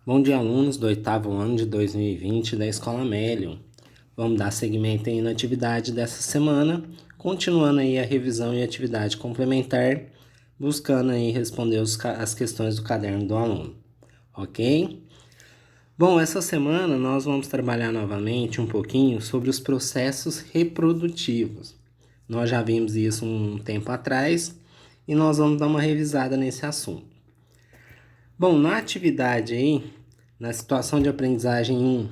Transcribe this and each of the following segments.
Bom dia, alunos do 8º ano de 2020 da Escola Amélia. Vamos dar seguimento aí na atividade dessa semana, continuando aí a revisão e atividade complementar, buscando aí responder as questões do caderno do aluno, ok? Bom, essa semana nós vamos trabalhar novamente um pouquinho sobre os processos reprodutivos. Nós já vimos isso um tempo atrás e nós vamos dar uma revisada nesse assunto. Bom, na atividade aí, na situação de aprendizagem 1,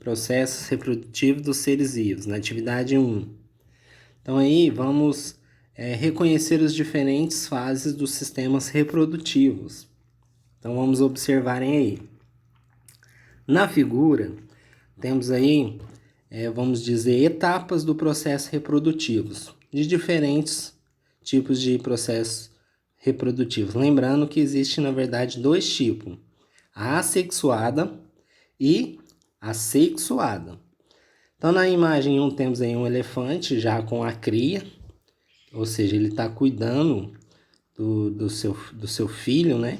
processos reprodutivos dos seres vivos, na atividade 1. Então aí vamos reconhecer as diferentes fases dos sistemas reprodutivos. Então vamos observarem aí. Na figura, temos aí, vamos dizer, etapas do processo reprodutivos, de diferentes tipos de processos reprodutivos. Lembrando que existe, na verdade, dois tipos, a assexuada e a sexuada. Então, na imagem 1 temos aí um elefante já com a cria, ou seja, ele está cuidando do seu filho, né?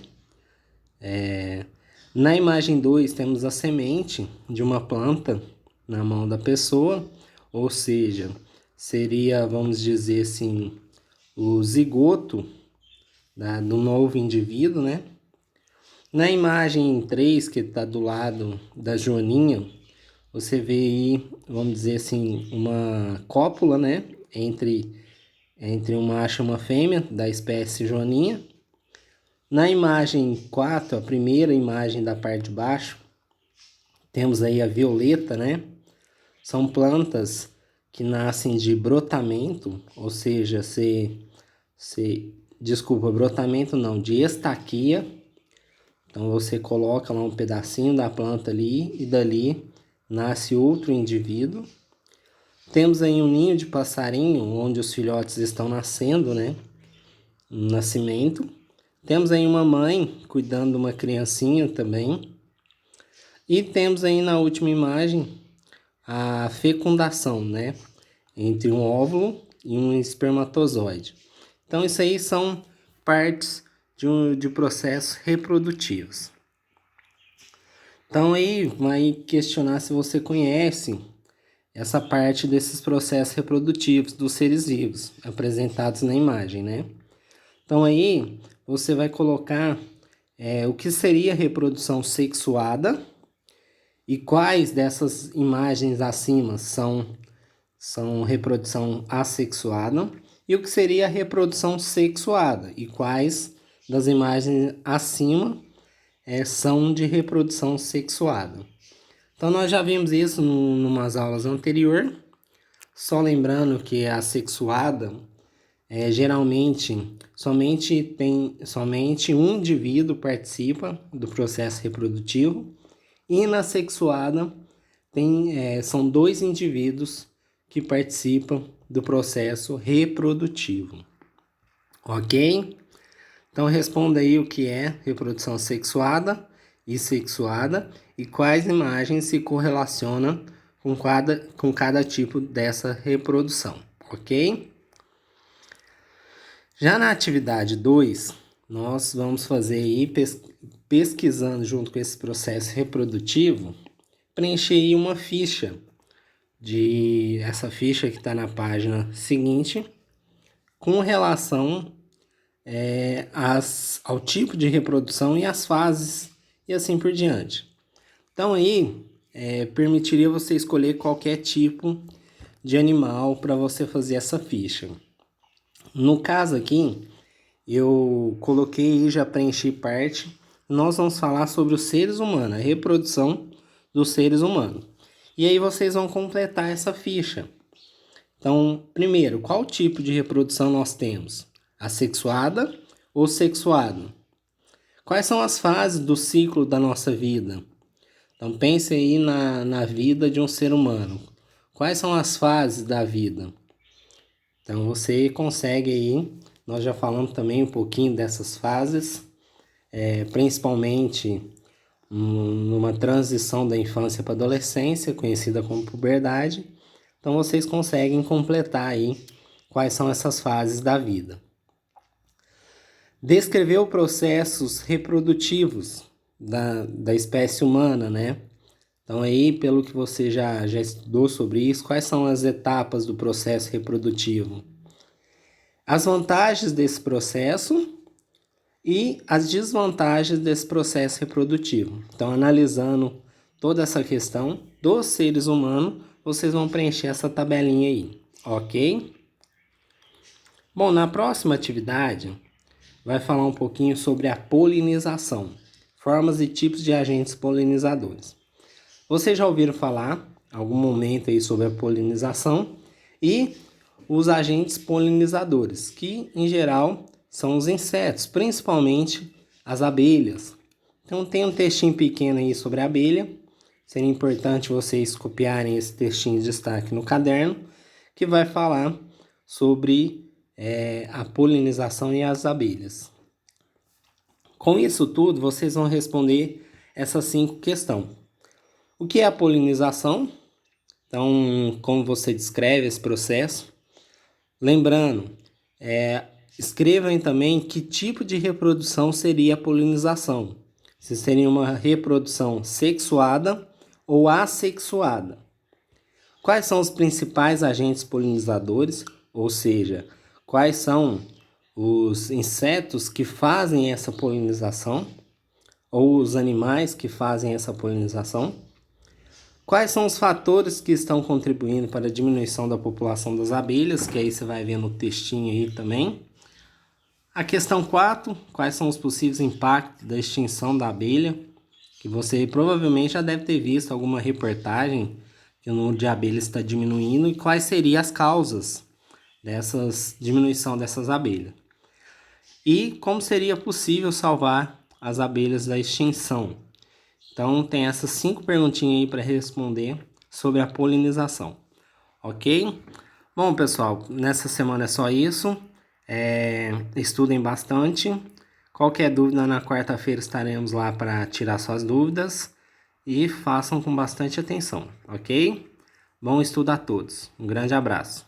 Na imagem 2 temos a semente de uma planta na mão da pessoa, ou seja, seria, vamos dizer assim, o zigoto do novo indivíduo, né? Na imagem 3, que está do lado da joaninha, você vê aí, vamos dizer assim, uma cópula, né? Entre um macho e uma fêmea da espécie joaninha. Na imagem 4, a primeira imagem da parte de baixo, temos aí a violeta, né? São plantas que nascem de brotamento, ou seja, brotamento não, de estaquia. Então você coloca lá um pedacinho da planta ali e dali nasce outro indivíduo. Temos aí um ninho de passarinho onde os filhotes estão nascendo, né? Um nascimento. Temos aí uma mãe cuidando de uma criancinha também. E temos aí na última imagem a fecundação, né? Entre um óvulo e um espermatozoide. Então isso aí são partes de processos reprodutivos. Então aí vai questionar se você conhece essa parte desses processos reprodutivos dos seres vivos apresentados na imagem, né? Então aí você vai colocar o que seria reprodução sexuada e quais dessas imagens acima são reprodução assexuada e o que seria reprodução sexuada e quais das imagens acima são de reprodução sexuada. Então nós já vimos isso em umas aulas anteriores, só lembrando que a sexuada geralmente somente um indivíduo participa do processo reprodutivo e na sexuada são dois indivíduos que participam do processo reprodutivo, ok? Então responda aí o que é reprodução sexuada e sexuada e quais imagens se correlacionam com cada tipo dessa reprodução, ok? Já na atividade 2, nós vamos fazer aí, pesquisando junto com esse processo reprodutivo, preencher aí uma ficha, essa ficha que está na página seguinte, com relação ao tipo de reprodução e as fases e assim por diante. Então aí permitiria você escolher qualquer tipo de animal para você fazer essa ficha. No caso aqui, eu coloquei e já preenchi parte. Nós vamos falar sobre os seres humanos, a reprodução dos seres humanos. E aí vocês vão completar essa ficha. Então, primeiro, qual tipo de reprodução nós temos? Assexuada ou sexuada? Quais são as fases do ciclo da nossa vida? Então, pense aí na vida de um ser humano. Quais são as fases da vida? Então, você consegue aí, nós já falamos também um pouquinho dessas fases, principalmente numa transição da infância para a adolescência, conhecida como puberdade. Então, vocês conseguem completar aí quais são essas fases da vida. Descreveu processos reprodutivos da espécie humana, né? Então aí, pelo que você já estudou sobre isso, quais são as etapas do processo reprodutivo? As vantagens desse processo e as desvantagens desse processo reprodutivo. Então, analisando toda essa questão dos seres humanos, vocês vão preencher essa tabelinha aí, ok? Bom, na próxima atividade, vai falar um pouquinho sobre a polinização, formas e tipos de agentes polinizadores. Vocês já ouviram falar algum momento aí sobre a polinização e os agentes polinizadores, que em geral são os insetos, principalmente as abelhas. Então tem um textinho pequeno aí sobre a abelha. Seria importante vocês copiarem esse textinho de destaque no caderno, que vai falar sobre a polinização e as abelhas. Com isso tudo, vocês vão responder essas 5 questões. O que é a polinização? Então, como você descreve esse processo? Lembrando, escrevam também que tipo de reprodução seria a polinização. Se seria uma reprodução sexuada ou assexuada. Quais são os principais agentes polinizadores? Ou seja, quais são os insetos que fazem essa polinização? Ou os animais que fazem essa polinização? Quais são os fatores que estão contribuindo para a diminuição da população das abelhas? Que aí você vai ver no textinho aí também. A questão 4, quais são os possíveis impactos da extinção da abelha? Que você provavelmente já deve ter visto alguma reportagem que o número de abelhas está diminuindo e quais seriam as causas dessa diminuição dessas abelhas. E como seria possível salvar as abelhas da extinção? Então, tem essas 5 perguntinhas aí para responder sobre a polinização, ok? Bom, pessoal, nessa semana é só isso. Estudem bastante. Qualquer dúvida, na quarta-feira estaremos lá para tirar suas dúvidas. E façam com bastante atenção, ok? Bom estudo a todos. Um grande abraço.